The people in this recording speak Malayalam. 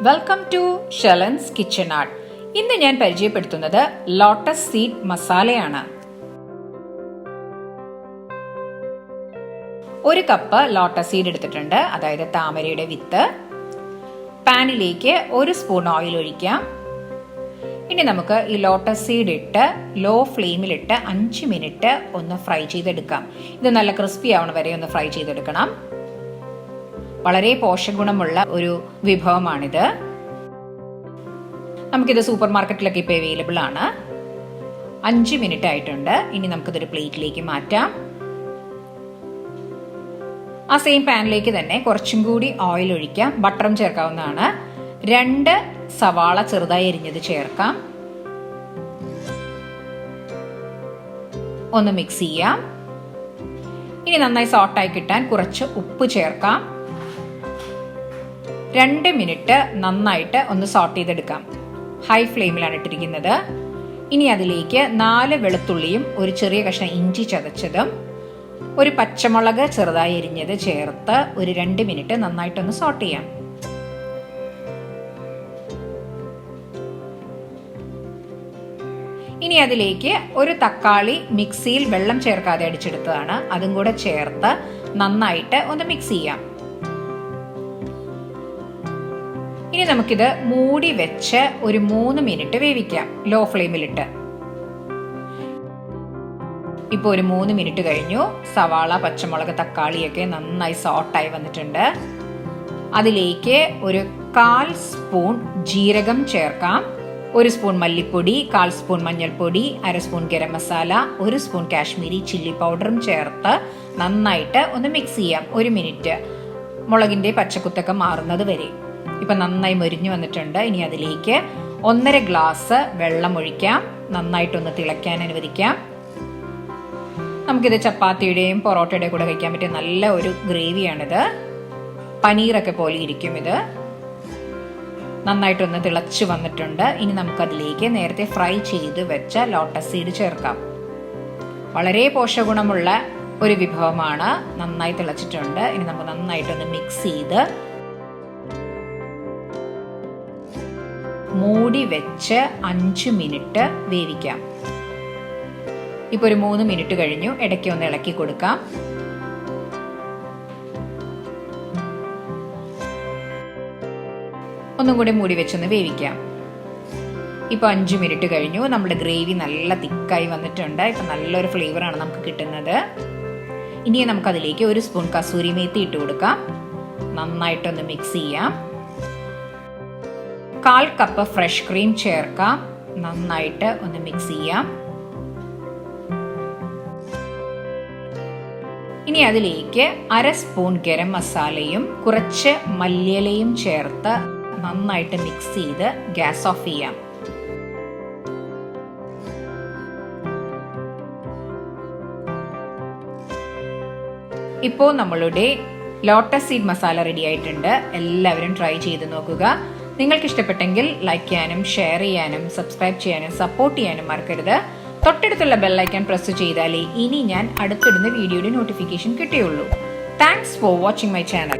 വെൽക്കം ടു ഷെലൻസ് കിച്ചൺ ആർട്ട്. ഇന്ന് ഞാൻ പരിചയപ്പെടുത്തുന്നത് ലോട്ടസ് സീഡ് മസാലയാണ്. 1 കപ്പ് ലോട്ടസ് സീഡ് എടുത്തിട്ടുണ്ട്, അതായത് താമരയുടെ വിത്ത്. പാനിലേക്ക് 1 സ്പൂൺ ഓയിൽ ഒഴിക്കാം. ഇനി നമുക്ക് ഈ ലോട്ടസ് സീഡ് ഇട്ട് ലോ ഫ്ലെയിമിലിട്ട് 5 മിനിറ്റ് ഒന്ന് ഫ്രൈ ചെയ്തെടുക്കാം. ഇത് നല്ല ക്രിസ്പി ആവണ വരെ ഒന്ന് ഫ്രൈ ചെയ്തെടുക്കണം. വളരെ പോഷകഗുണമുള്ള ഒരു വിഭവമാണിത്. നമുക്കിത് സൂപ്പർ മാർക്കറ്റിലൊക്കെ ഇപ്പോൾ അവൈലബിൾ ആണ്. 5 മിനിറ്റ് ആയിട്ടുണ്ട്. ഇനി നമുക്കിതൊരു പ്ലേറ്റിലേക്ക് മാറ്റാം. ആ സെയിം പാനിലേക്ക് തന്നെ കുറച്ചും കൂടി ഓയിൽ ഒഴിക്കാം. ബട്ടറും ചേർക്കാവുന്നതാണ്. 2 സവാള ചെറുതായി അരിഞ്ഞത് ചേർക്കാം. ഒന്ന് മിക്സ് ചെയ്യാം. ഇനി നന്നായി സോട്ടായി കിട്ടാൻ കുറച്ച് ഉപ്പ് ചേർക്കാം. 2 മിനിറ്റ് നന്നായിട്ട് ഒന്ന് സോട്ട് ചെയ്തെടുക്കാം. ഹൈ ഫ്ലെയിമിലാണ് ഇട്ടിരിക്കുന്നത്. ഇനി അതിലേക്ക് 4 വെളുത്തുള്ളിയും ഒരു ചെറിയ കഷ്ണം ഇഞ്ചി ചതച്ചതും ഒരു പച്ചമുളക് ചെറുതായി എരിഞ്ഞത് ചേർത്ത് ഒരു 2 മിനിറ്റ് നന്നായിട്ടൊന്ന് സോട്ട് ചെയ്യാം. ഇനി അതിലേക്ക് ഒരു തക്കാളി മിക്സിയിൽ വെള്ളം ചേർക്കാതെ അടിച്ചെടുത്തതാണ്, അതും കൂടെ ചേർത്ത് നന്നായിട്ട് ഒന്ന് മിക്സ് ചെയ്യാം. ഇനി നമുക്കിത് മൂടി വെച്ച് ഒരു 3 മിനിറ്റ് വേവിക്കാം, ലോ ഫ്ലെയിമിലിട്ട്. ഇപ്പോൾ ഒരു 3 മിനിറ്റ് കഴിഞ്ഞു. സവാള, പച്ചമുളക്, തക്കാളിയൊക്കെ നന്നായി സോട്ടായി വന്നിട്ടുണ്ട്. അതിലേക്ക് ഒരു 1/4 സ്പൂൺ ജീരകം ചേർക്കാം, 1 സ്പൂൺ മല്ലിപ്പൊടി, 1/4 സ്പൂൺ മഞ്ഞൾപ്പൊടി, 1/2 spoon garam masala, 1 spoon Kashmiri chilli പൗഡറും ചേർത്ത് നന്നായിട്ട് ഒന്ന് മിക്സ് ചെയ്യാം 1 മിനിറ്റ്, മുളകിന്റെ പച്ചക്കുത്തൊക്കെ മാറുന്നത് വരെ. ഇപ്പൊ നന്നായി മൊരിഞ്ഞു വന്നിട്ടുണ്ട്. ഇനി അതിലേക്ക് 1.5 ഗ്ലാസ് വെള്ളം ഒഴിക്കാം. നന്നായിട്ടൊന്ന് തിളയ്ക്കാൻ അനുവദിക്കാം. നമുക്കിത് ചപ്പാത്തിയുടെയും പൊറോട്ടയുടെയും കൂടെ കഴിക്കാൻ പറ്റിയ നല്ല ഒരു ഗ്രേവിയാണിത്. പനീറൊക്കെ പോലെ ഇരിക്കും ഇത്. നന്നായിട്ടൊന്ന് തിളച്ചു വന്നിട്ടുണ്ട്. ഇനി നമുക്കതിലേക്ക് നേരത്തെ ഫ്രൈ ചെയ്ത് വെച്ച ലോട്ടസ് സീഡ് ചേർക്കാം. വളരെ പോഷകഗുണമുള്ള ഒരു വിഭവമാണ്. നന്നായി തിളച്ചിട്ടുണ്ട്. ഇനി നമുക്ക് നന്നായിട്ടൊന്ന് മിക്സ് ചെയ്ത് മൂടി വെച്ച് 5 മിനിറ്റ് വേവിക്കാം. ഇപ്പൊ ഒരു 3 മിനിറ്റ് കഴിഞ്ഞു. ഇടയ്ക്ക് ഒന്ന് ഇളക്കി കൊടുക്കാം. ഒന്നും കൂടി മൂടി വെച്ചൊന്ന് വേവിക്കാം. ഇപ്പൊ 5 മിനിറ്റ് കഴിഞ്ഞു. നമ്മുടെ ഗ്രേവി നല്ല തിക്കായി വന്നിട്ടുണ്ട്. ഇപ്പൊ നല്ലൊരു ഫ്ലേവറാണ് നമുക്ക് കിട്ടുന്നത്. ഇനി നമുക്കതിലേക്ക് 1 സ്പൂൺ കസൂരി മേത്തി ഇട്ട് കൊടുക്കാം. നന്നായിട്ടൊന്ന് മിക്സ് ചെയ്യാം. 1/4 കപ്പ് ഫ്രഷ് ക്രീം ചേർക്കാം. നന്നായിട്ട് ഒന്ന് മിക്സ് ചെയ്യാം. ഇനി അതിലേക്ക് 1/2 സ്പൂൺ ഗരം മസാലയും കുറച്ച് മല്ലിയിലയും ചേർത്ത് നന്നായിട്ട് മിക്സ് ചെയ്ത് ഗ്യാസ് ഓഫ് ചെയ്യാം. ഇപ്പോൾ നമ്മളുടെ ലോട്ടസ് സീഡ് മസാല റെഡി ആയിട്ടുണ്ട്. എല്ലാവരും ട്രൈ ചെയ്ത് നോക്കുക. നിങ്ങൾക്ക് ഇഷ്ടപ്പെട്ടെങ്കിൽ ലൈക്ക് ചെയ്യാനും ഷെയർ ചെയ്യാനും സബ്സ്ക്രൈബ് ചെയ്യാനും സപ്പോർട്ട് ചെയ്യാനും മറക്കരുത്. തൊട്ടടുത്തുള്ള ബെല്ലൈക്കൺ പ്രസ് ചെയ്താലേ ഇനി ഞാൻ അടുത്തിടുന്ന വീഡിയോയുടെ നോട്ടിഫിക്കേഷൻ കിട്ടുകയുള്ളൂ. Thanks for watching my channel.